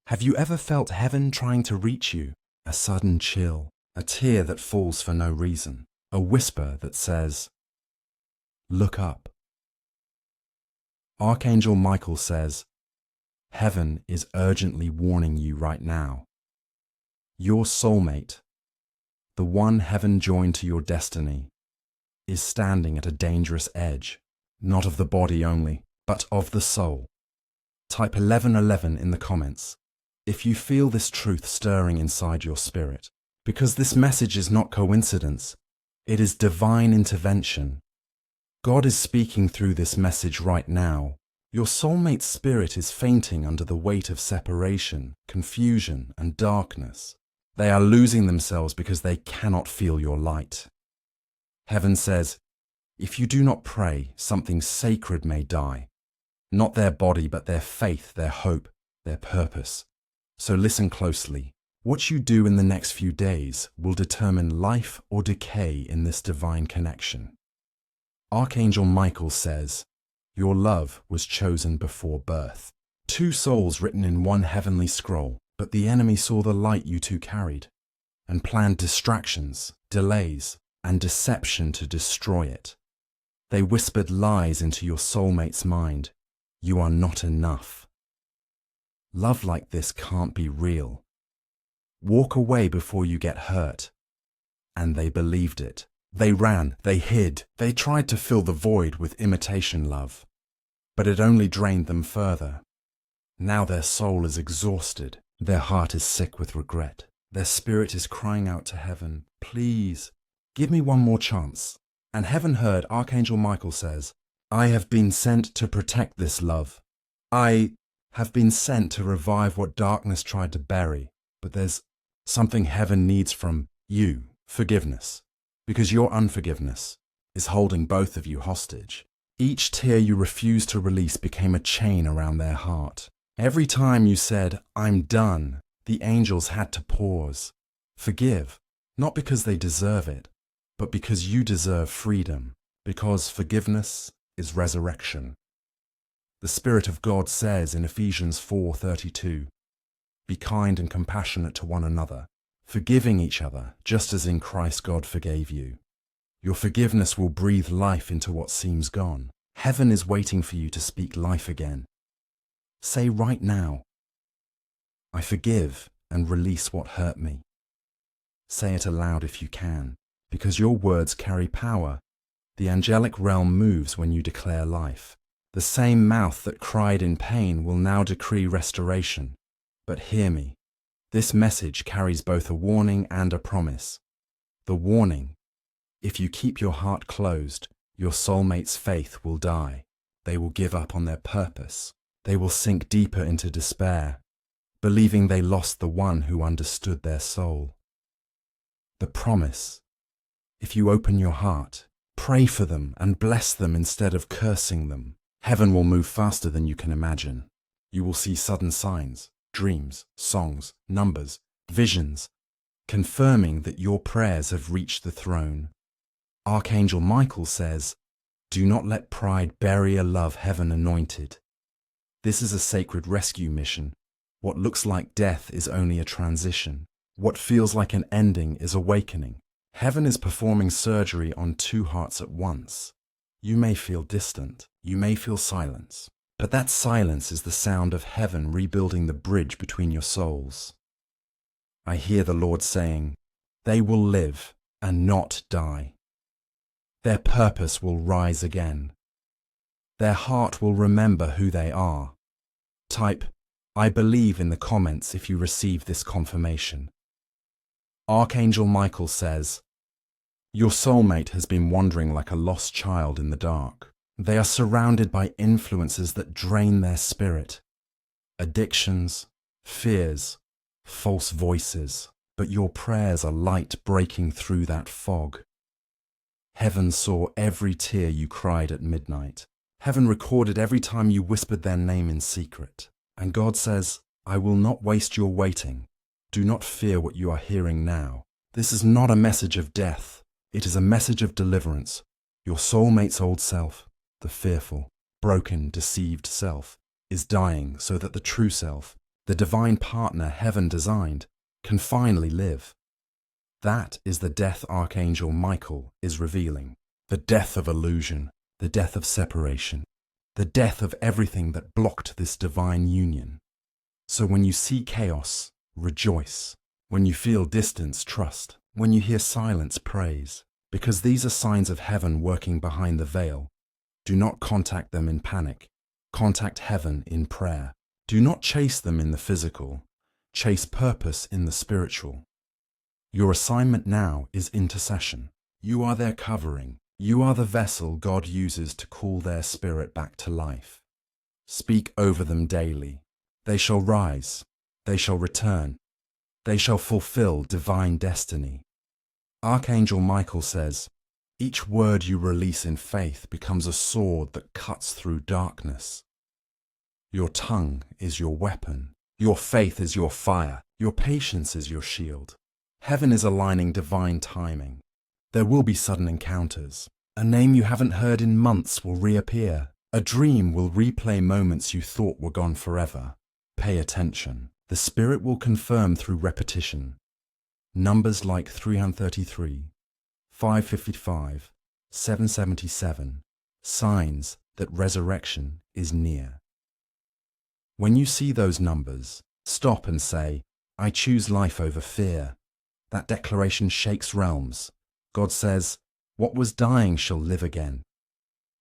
Have you ever felt heaven trying to reach you? A sudden chill, a tear that falls for no reason, a whisper that says, "Look up." Archangel Michael says, heaven is urgently warning you right now. Your soulmate, the one heaven joined to your destiny, is standing at a dangerous edge, not of the body only, but of the soul. Type 1111 in the comments if you feel this truth stirring inside your spirit, because this message is not coincidence, it is divine intervention. God is speaking through this message right now. Your soulmate's spirit is fainting under the weight of separation, confusion, and darkness. They are losing themselves because they cannot feel your light. Heaven says, if you do not pray, something sacred may die. Not their body, but their faith, their hope, their purpose. So listen closely. What you do in the next few days will determine life or decay in this divine connection. Archangel Michael says, your love was chosen before birth. Two souls written in one heavenly scroll, but the enemy saw the light you two carried and planned distractions, delays, and deception to destroy it. They whispered lies into your soulmate's mind. You are not enough. Love like this can't be real. Walk away before you get hurt. And they believed it. They ran, they hid, they tried to fill the void with imitation love. But it only drained them further. Now their soul is exhausted. Their heart is sick with regret. Their spirit is crying out to heaven, please, give me one more chance. And heaven heard Archangel Michael says, I have been sent to protect this love. I have been sent to revive what darkness tried to bury. But there's something heaven needs from you, forgiveness. Because your unforgiveness is holding both of you hostage. Each tear you refused to release became a chain around their heart. Every time you said, I'm done, the angels had to pause. Forgive, not because they deserve it, but because you deserve freedom. Because forgiveness is resurrection. The Spirit of God says in Ephesians 4:32, be kind and compassionate to one another, forgiving each other, just as in Christ God forgave you. Your forgiveness will breathe life into what seems gone. Heaven is waiting for you to speak life again. Say right now, I forgive and release what hurt me. Say it aloud if you can, because your words carry power. The angelic realm moves when you declare life. The same mouth that cried in pain will now decree restoration. But hear me. This message carries both a warning and a promise. The warning: if you keep your heart closed, your soulmate's faith will die. They will give up on their purpose. They will sink deeper into despair, believing they lost the one who understood their soul. The promise: if you open your heart, pray for them and bless them instead of cursing them, heaven will move faster than you can imagine. You will see sudden signs, dreams, songs, numbers, visions, confirming that your prayers have reached the throne. Archangel Michael says, do not let pride bury a love heaven anointed. This is a sacred rescue mission. What looks like death is only a transition. What feels like an ending is awakening. Heaven is performing surgery on two hearts at once. You may feel distant. You may feel silence. But that silence is the sound of heaven rebuilding the bridge between your souls. I hear the Lord saying, they will live and not die. Their purpose will rise again. Their heart will remember who they are. Type, I believe in the comments if you receive this confirmation. Archangel Michael says, your soulmate has been wandering like a lost child in the dark. They are surrounded by influences that drain their spirit. Addictions, fears, false voices. But your prayers are light breaking through that fog. Heaven saw every tear you cried at midnight. Heaven recorded every time you whispered their name in secret. And God says, I will not waste your waiting. Do not fear what you are hearing now. This is not a message of death. It is a message of deliverance. Your soulmate's old self, the fearful, broken, deceived self, is dying so that the true self, the divine partner heaven designed, can finally live. That is the death Archangel Michael is revealing. The death of illusion, the death of separation, the death of everything that blocked this divine union. So when you see chaos, rejoice. When you feel distance, trust. When you hear silence, praise. Because these are signs of heaven working behind the veil. Do not contact them in panic. Contact heaven in prayer. Do not chase them in the physical. Chase purpose in the spiritual. Your assignment now is intercession. You are their covering. You are the vessel God uses to call their spirit back to life. Speak over them daily. They shall rise. They shall return. They shall fulfill divine destiny. Archangel Michael says, each word you release in faith becomes a sword that cuts through darkness. Your tongue is your weapon. Your faith is your fire. Your patience is your shield. Heaven is aligning divine timing. There will be sudden encounters. A name you haven't heard in months will reappear. A dream will replay moments you thought were gone forever. Pay attention. The Spirit will confirm through repetition. Numbers like 333, 555, 777, signs that resurrection is near. When you see those numbers, stop and say, I choose life over fear. That declaration shakes realms. God says, what was dying shall live again.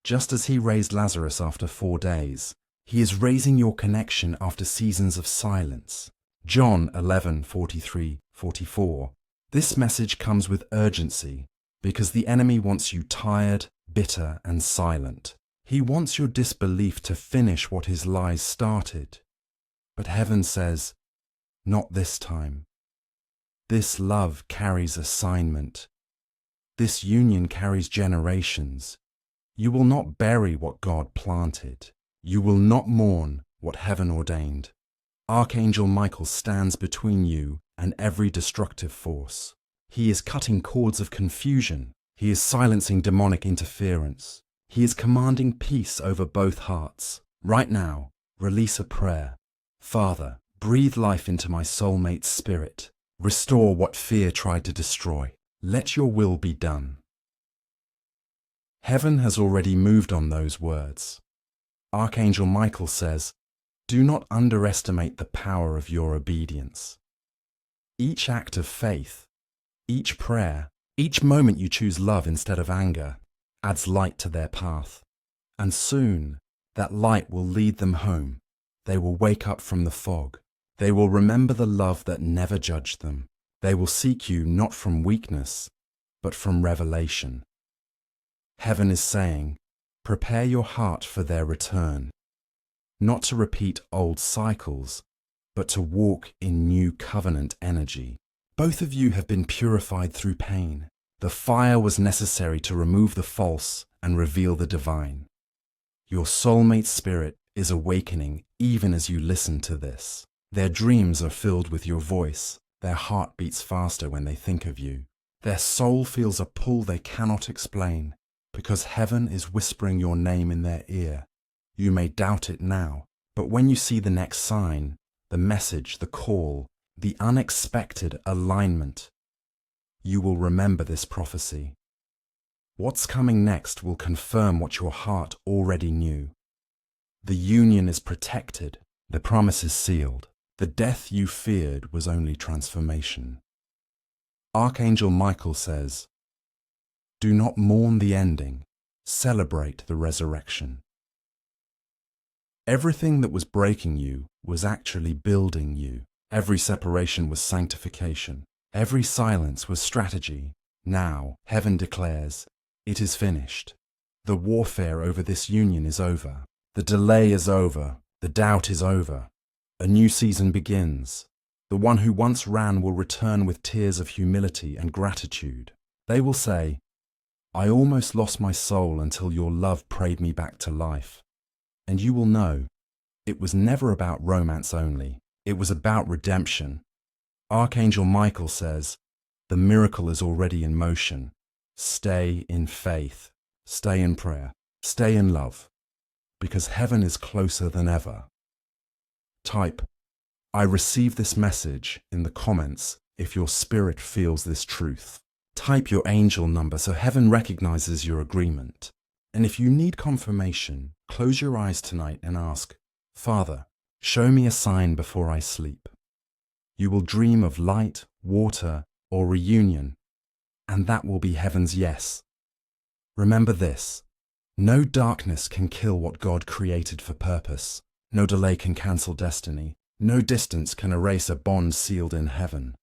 Just as He raised Lazarus after 4 days, He is raising your connection after seasons of silence. John 11:43-44. This message comes with urgency because the enemy wants you tired, bitter, and silent. He wants your disbelief to finish what his lies started. But heaven says, not this time. This love carries assignment. This union carries generations. You will not bury what God planted. You will not mourn what heaven ordained. Archangel Michael stands between you and every destructive force. He is cutting cords of confusion. He is silencing demonic interference. He is commanding peace over both hearts. Right now, release a prayer. Father, breathe life into my soulmate's spirit. Restore what fear tried to destroy. Let your will be done. Heaven has already moved on those words. Archangel Michael says, do not underestimate the power of your obedience. Each act of faith, each prayer, each moment you choose love instead of anger, adds light to their path. And soon, that light will lead them home. They will wake up from the fog. They will remember the love that never judged them. They will seek you not from weakness, but from revelation. Heaven is saying, prepare your heart for their return. Not to repeat old cycles, but to walk in new covenant energy. Both of you have been purified through pain. The fire was necessary to remove the false and reveal the divine. Your soulmate spirit is awakening even as you listen to this. Their dreams are filled with your voice. Their heart beats faster when they think of you. Their soul feels a pull they cannot explain, because heaven is whispering your name in their ear. You may doubt it now, but when you see the next sign, the message, the call, the unexpected alignment, you will remember this prophecy. What's coming next will confirm what your heart already knew. The union is protected, the promise is sealed. The death you feared was only transformation. Archangel Michael says, do not mourn the ending, celebrate the resurrection. Everything that was breaking you was actually building you. Every separation was sanctification. Every silence was strategy. Now, heaven declares, it is finished. The warfare over this union is over. The delay is over. The doubt is over. A new season begins. The one who once ran will return with tears of humility and gratitude. They will say, I almost lost my soul until your love prayed me back to life. And you will know, it was never about romance only. It was about redemption. Archangel Michael says, the miracle is already in motion. Stay in faith. Stay in prayer. Stay in love. Because heaven is closer than ever. Type, I receive this message in the comments if your spirit feels this truth. Type your angel number so heaven recognizes your agreement. And if you need confirmation, close your eyes tonight and ask, Father, show me a sign before I sleep. You will dream of light, water, or reunion, and that will be heaven's yes. Remember this, no darkness can kill what God created for purpose. No delay can cancel destiny. No distance can erase a bond sealed in heaven.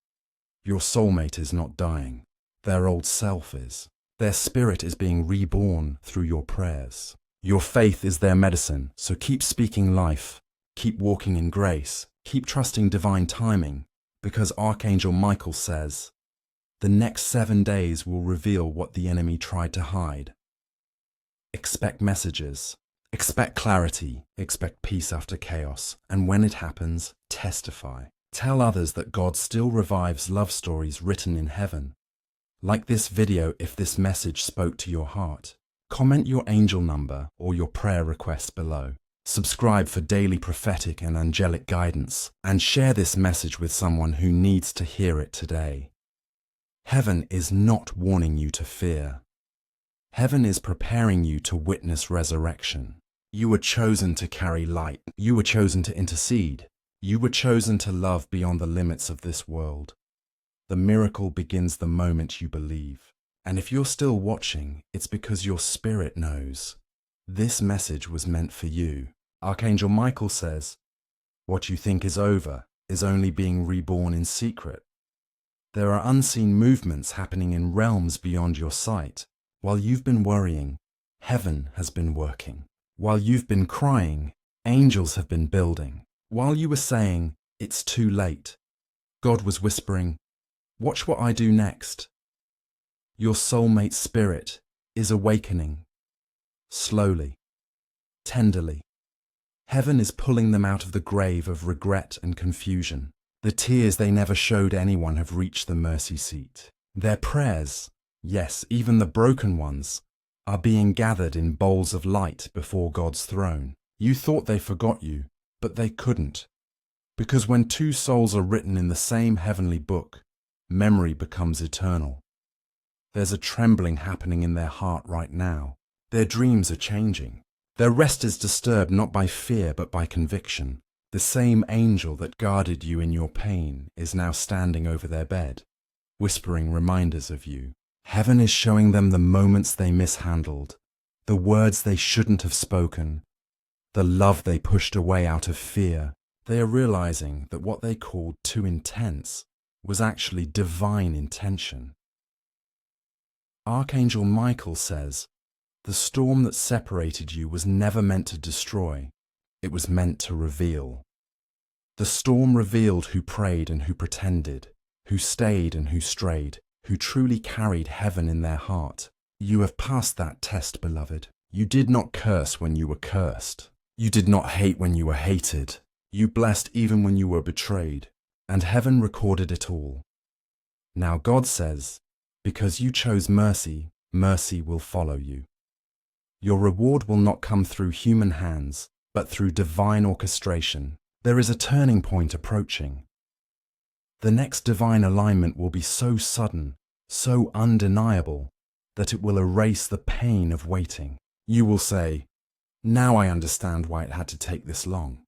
Your soulmate is not dying. Their old self is. Their spirit is being reborn through your prayers. Your faith is their medicine, so keep speaking life. Keep walking in grace. Keep trusting divine timing, because Archangel Michael says, the next 7 days will reveal what the enemy tried to hide. Expect messages. Expect clarity. Expect peace after chaos. And when it happens, testify. Tell others that God still revives love stories written in heaven. Like this video if this message spoke to your heart. Comment your angel number or your prayer request below. Subscribe for daily prophetic and angelic guidance, and share this message with someone who needs to hear it today. Heaven is not warning you to fear. Heaven is preparing you to witness resurrection. You were chosen to carry light. You were chosen to intercede. You were chosen to love beyond the limits of this world. The miracle begins the moment you believe. And if you're still watching, it's because your spirit knows. This message was meant for you. Archangel Michael says, what you think is over is only being reborn in secret. There are unseen movements happening in realms beyond your sight. While you've been worrying, heaven has been working. While you've been crying, angels have been building. While you were saying, it's too late, God was whispering, watch what I do next. Your soulmate spirit is awakening. Slowly, tenderly. Heaven is pulling them out of the grave of regret and confusion. The tears they never showed anyone have reached the mercy seat. Their prayers, yes, even the broken ones, are being gathered in bowls of light before God's throne. You thought they forgot you, but they couldn't. Because when two souls are written in the same heavenly book, memory becomes eternal. There's a trembling happening in their heart right now. Their dreams are changing. Their rest is disturbed not by fear but by conviction. The same angel that guarded you in your pain is now standing over their bed, whispering reminders of you. Heaven is showing them the moments they mishandled, the words they shouldn't have spoken, the love they pushed away out of fear. They are realizing that what they called too intense was actually divine intention. Archangel Michael says, the storm that separated you was never meant to destroy, it was meant to reveal. The storm revealed who prayed and who pretended, who stayed and who strayed, who truly carried heaven in their heart. You have passed that test, beloved. You did not curse when you were cursed. You did not hate when you were hated. You blessed even when you were betrayed, and heaven recorded it all. Now God says, because you chose mercy, mercy will follow you. Your reward will not come through human hands, but through divine orchestration. There is a turning point approaching. The next divine alignment will be so sudden, so undeniable, that it will erase the pain of waiting. You will say, now I understand why it had to take this long.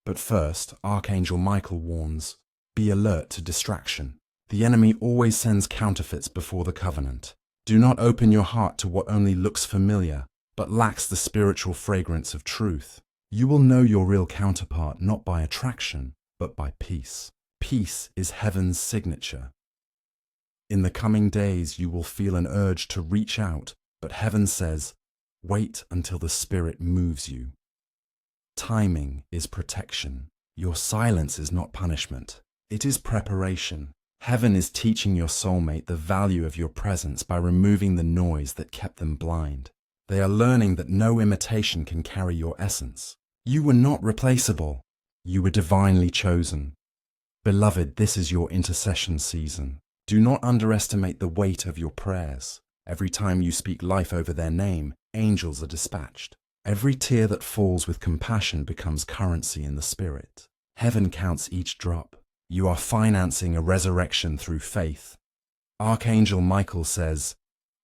But first, Archangel Michael warns, be alert to distraction. The enemy always sends counterfeits before the covenant. Do not open your heart to what only looks familiar, but lacks the spiritual fragrance of truth. You will know your real counterpart not by attraction, but by peace. Peace is heaven's signature. In the coming days, you will feel an urge to reach out, but heaven says, wait until the Spirit moves you. Timing is protection. Your silence is not punishment. It is preparation. Heaven is teaching your soulmate the value of your presence by removing the noise that kept them blind. They are learning that no imitation can carry your essence. You were not replaceable. You were divinely chosen. Beloved, this is your intercession season. Do not underestimate the weight of your prayers. Every time you speak life over their name, angels are dispatched. Every tear that falls with compassion becomes currency in the spirit. Heaven counts each drop. You are financing a resurrection through faith. Archangel Michael says,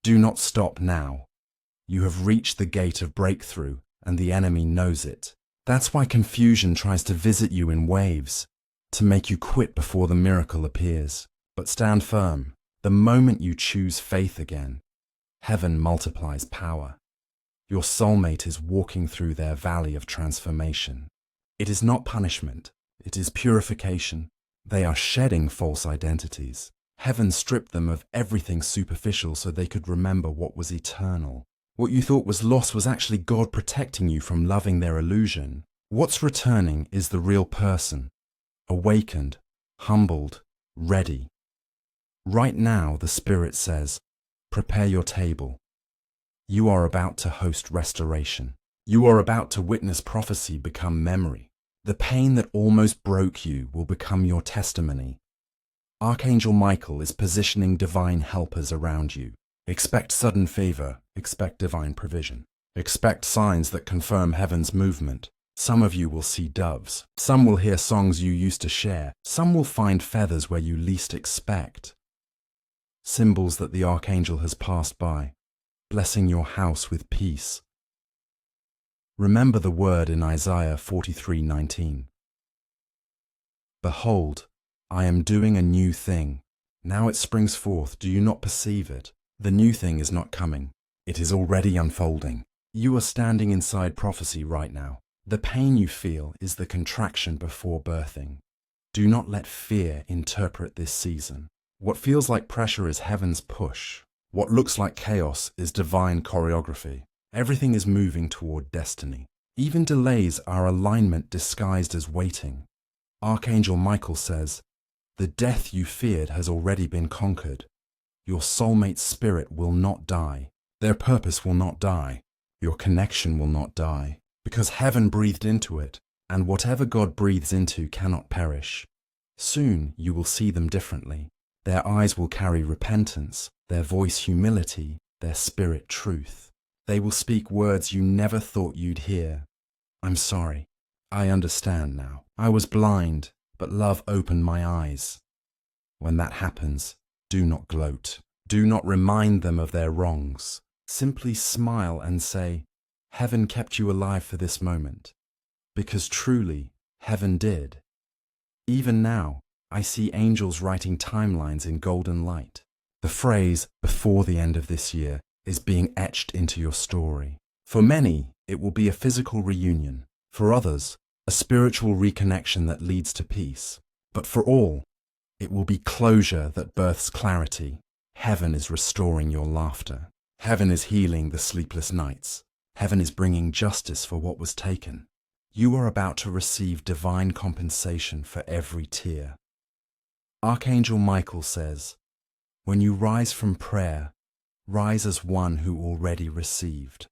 "Do not stop now. You have reached the gate of breakthrough, and the enemy knows it. That's why confusion tries to visit you in waves, to make you quit before the miracle appears. But stand firm. The moment you choose faith again, heaven multiplies power. Your soulmate is walking through their valley of transformation. It is not punishment. It is purification. They are shedding false identities. Heaven stripped them of everything superficial so they could remember what was eternal. What you thought was lost was actually God protecting you from loving their illusion. What's returning is the real person, awakened, humbled, ready. Right now, the Spirit says, prepare your table. You are about to host restoration. You are about to witness prophecy become memory. The pain that almost broke you will become your testimony. Archangel Michael is positioning divine helpers around you. Expect sudden favor, expect divine provision. Expect signs that confirm heaven's movement. Some of you will see doves. Some will hear songs you used to share. Some will find feathers where you least expect. Symbols that the Archangel has passed by, blessing your house with peace. Remember the word in Isaiah 43:19. Behold, I am doing a new thing. Now it springs forth. Do you not perceive it? The new thing is not coming. It is already unfolding. You are standing inside prophecy right now. The pain you feel is the contraction before birthing. Do not let fear interpret this season. What feels like pressure is heaven's push. What looks like chaos is divine choreography. Everything is moving toward destiny. Even delays are alignment disguised as waiting. Archangel Michael says, the death you feared has already been conquered. Your soulmate's spirit will not die. Their purpose will not die. Your connection will not die. Because heaven breathed into it, and whatever God breathes into cannot perish. Soon you will see them differently. Their eyes will carry repentance, their voice humility, their spirit truth. They will speak words you never thought you'd hear. I'm sorry. I understand now. I was blind, but love opened my eyes. When that happens, do not gloat. Do not remind them of their wrongs. Simply smile and say, heaven kept you alive for this moment. Because truly, heaven did. Even now, I see angels writing timelines in golden light. The phrase, before the end of this year, is being etched into your story. For many, it will be a physical reunion. For others, a spiritual reconnection that leads to peace. But for all, it will be closure that births clarity. Heaven is restoring your laughter. Heaven is healing the sleepless nights. Heaven is bringing justice for what was taken. You are about to receive divine compensation for every tear. Archangel Michael says, when you rise from prayer, rise as one who already received.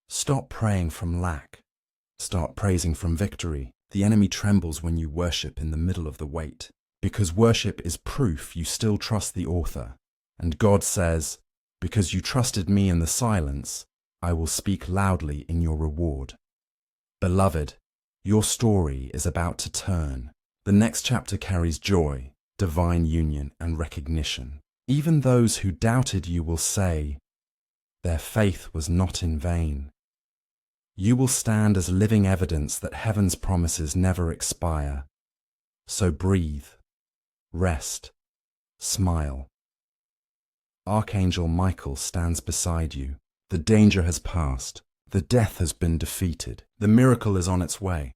Stop praying from lack. Start praising from victory. The enemy trembles when you worship in the middle of the wait, because worship is proof you still trust the author. And God says, because you trusted me in the silence, I will speak loudly in your reward. Beloved, your story is about to turn. The next chapter carries joy, divine union, and recognition. Even those who doubted you will say, their faith was not in vain. You will stand as living evidence that heaven's promises never expire. So breathe, rest, smile. Archangel Michael stands beside you. The danger has passed. The death has been defeated. The miracle is on its way.